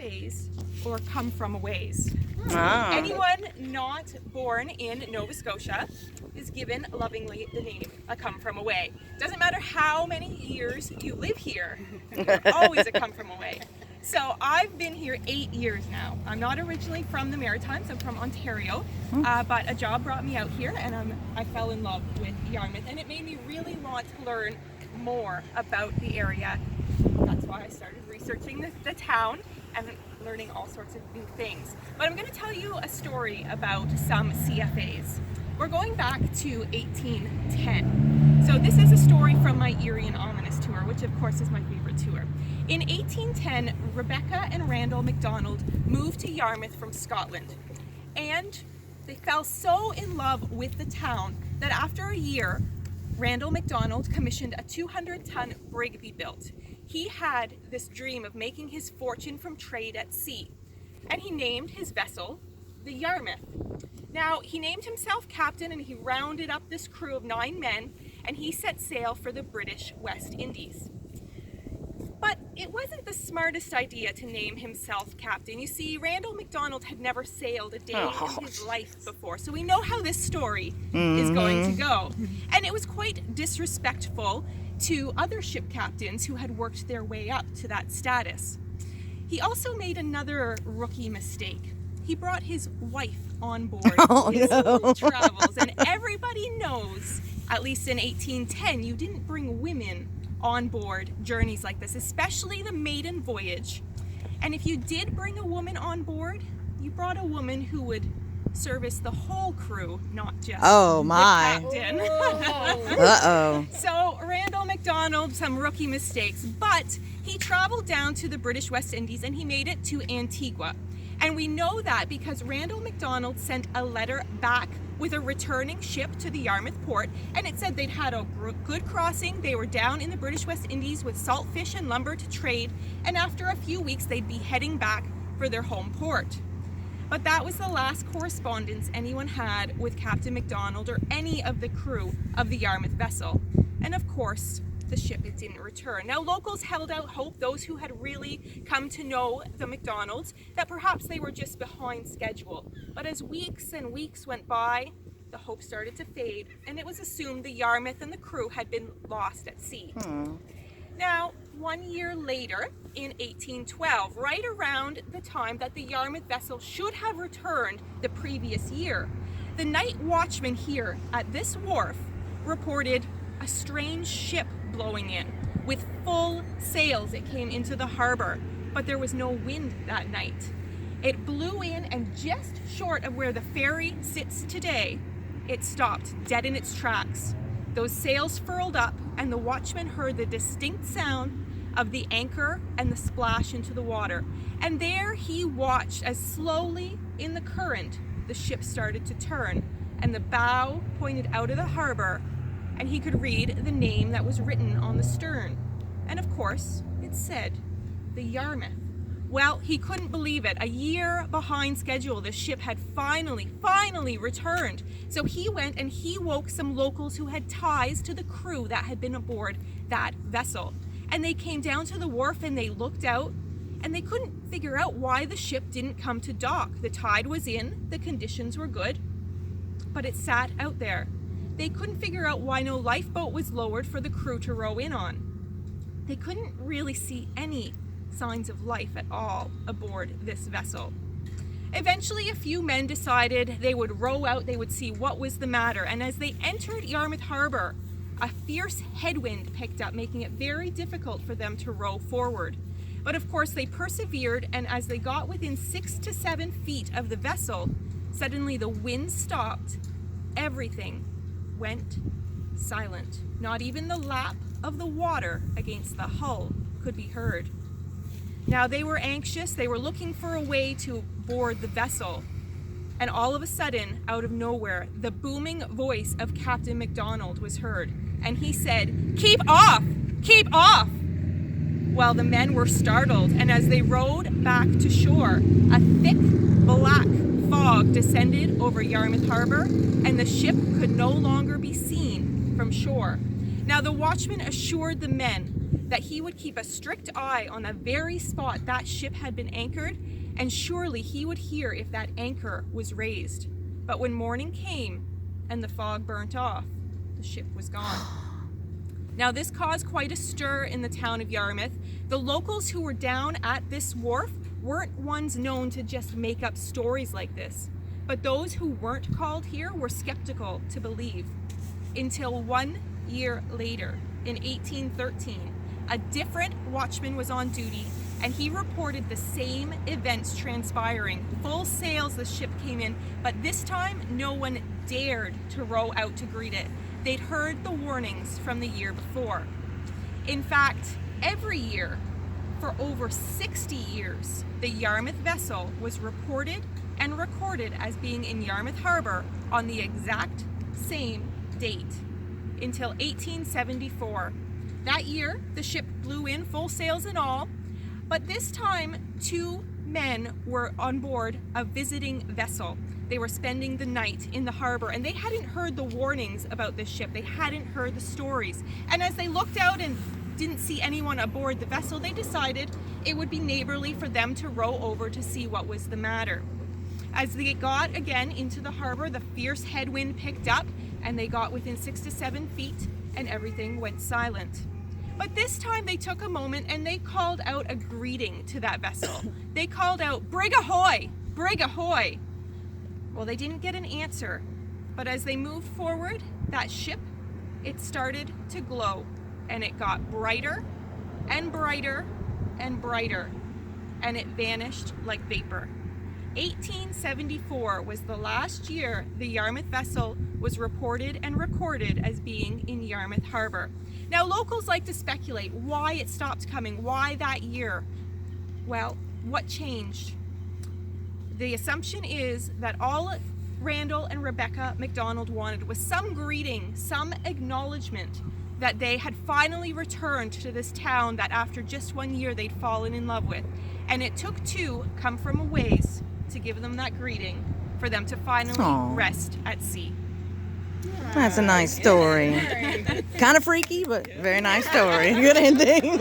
CFAs, or come from a ways. Ah. Anyone not born in Nova Scotia is given lovingly the name a come from away. Doesn't matter how many years you live here, you're always a come from away. So I've been here 8 years now. I'm not originally from the Maritimes, I'm from Ontario, but a job brought me out here and I fell in love with Yarmouth, and it made me really want to learn more about the area. That's why I started researching the town and learning all sorts of new things. But I'm going to tell you a story about some CFAs. We're going back to 1810. So this is a story from my Eerie and Ominous tour, which of course is my favorite tour. In 1810, Rebecca and Randall MacDonald moved to Yarmouth from Scotland. And they fell so in love with the town that after a year, Randall MacDonald commissioned a 200-ton brig be built. He had this dream of making his fortune from trade at sea, and he named his vessel the Yarmouth. Now, he named himself captain, and he rounded up this crew of 9 men, and he set sail for the British West Indies. But it wasn't the smartest idea to name himself captain. You see, Randall MacDonald had never sailed a day in his life before, so we know how this story is going to go. And it was quite disrespectful to other ship captains who had worked their way up to that status. He also made another rookie mistake. He brought his wife on board his travels, and everybody knows, at least in 1810, you didn't bring women on board journeys like this, especially the maiden voyage. And if you did bring a woman on board, you brought a woman who would service the whole crew, not just the captain. So Randall MacDonald, some rookie mistakes, but he traveled down to the British West Indies and he made it to Antigua. And we know that because Randall MacDonald sent a letter back with a returning ship to the Yarmouth port, and it said they'd had a good crossing, they were down in the British West Indies with salt fish and lumber to trade, and after a few weeks they'd be heading back for their home port. But that was the last correspondence anyone had with Captain MacDonald or any of the crew of the Yarmouth vessel. And of course, the ship didn't return. Now, locals held out hope, those who had really come to know the MacDonalds, that perhaps they were just behind schedule. But as weeks and weeks went by, the hope started to fade, and it was assumed the Yarmouth and the crew had been lost at sea. Now, 1 year later, in 1812, right around the time that the Yarmouth vessel should have returned the previous year, the night watchman here at this wharf reported a strange ship blowing in. With full sails, it came into the harbor, but there was no wind that night. It blew in, and just short of where the ferry sits today, it stopped dead in its tracks. Those sails furled up, and the watchman heard the distinct sound of the anchor and the splash into the water. And there he watched as slowly in the current the ship started to turn, and the bow pointed out of the harbor, and he could read the name that was written on the stern. And of course, it said, the Yarmouth. Well, he couldn't believe it. A year behind schedule, the ship had finally returned. So he went and he woke some locals who had ties to the crew that had been aboard that vessel. And they came down to the wharf and they looked out, and they couldn't figure out why the ship didn't come to dock. The tide was in, the conditions were good, but it sat out there. They couldn't figure out why no lifeboat was lowered for the crew to row in on. They couldn't really see any signs of life at all aboard this vessel. Eventually, a few men decided they would row out, they would see what was the matter, and as they entered Yarmouth Harbor, a fierce headwind picked up, making it very difficult for them to row forward. But of course, they persevered, and as they got within 6 to 7 feet of the vessel, suddenly the wind stopped. Everything went silent. Not even the lap of the water against the hull could be heard. Now they were anxious, they were looking for a way to board the vessel, and all of a sudden, out of nowhere, the booming voice of Captain MacDonald was heard, and he said, "Keep off! Keep off!" Well, the men were startled, and as they rowed back to shore, a thick black fog descended over Yarmouth Harbor, and the ship could no longer be seen from shore. Now the watchman assured the men that he would keep a strict eye on the very spot that ship had been anchored, and surely he would hear if that anchor was raised. But when morning came and the fog burnt off, the ship was gone. Now this caused quite a stir in the town of Yarmouth. The locals who were down at this wharf weren't ones known to just make up stories like this, but those who weren't called here were skeptical to believe. Until 1 year later, in 1813, a different watchman was on duty, and he reported the same events transpiring. Full sails the ship came in, but this time no one dared to row out to greet it. They'd heard the warnings from the year before. In fact, every year for over 60 years, the Yarmouth vessel was reported and recorded as being in Yarmouth Harbor on the exact same date until 1874. That year, the ship blew in full sails and all, but this time 2 men were on board a visiting vessel. They were spending the night in the harbor, and they hadn't heard the warnings about this ship. They hadn't heard the stories. And as they looked out and didn't see anyone aboard the vessel, they decided it would be neighborly for them to row over to see what was the matter. As they got again into the harbor, the fierce headwind picked up, and they got within 6 to 7 feet, and everything went silent. But this time they took a moment and they called out a greeting to that vessel. They called out, "Brig ahoy! Brig ahoy!" Well, they didn't get an answer, but as they moved forward, that ship, it started to glow, and it got brighter and brighter and brighter, and it vanished like vapor. 1874 was the last year the Yarmouth vessel was reported and recorded as being in Yarmouth Harbor. Now, locals like to speculate why it stopped coming, why that year. Well, what changed? The assumption is that all Randall and Rebecca McDonald wanted was some greeting, some acknowledgement that they had finally returned to this town that after just 1 year they'd fallen in love with. And it took 2 come from a ways to give them that greeting for them to finally rest at sea. That's a nice story. Kind of freaky, but very nice story. Good ending.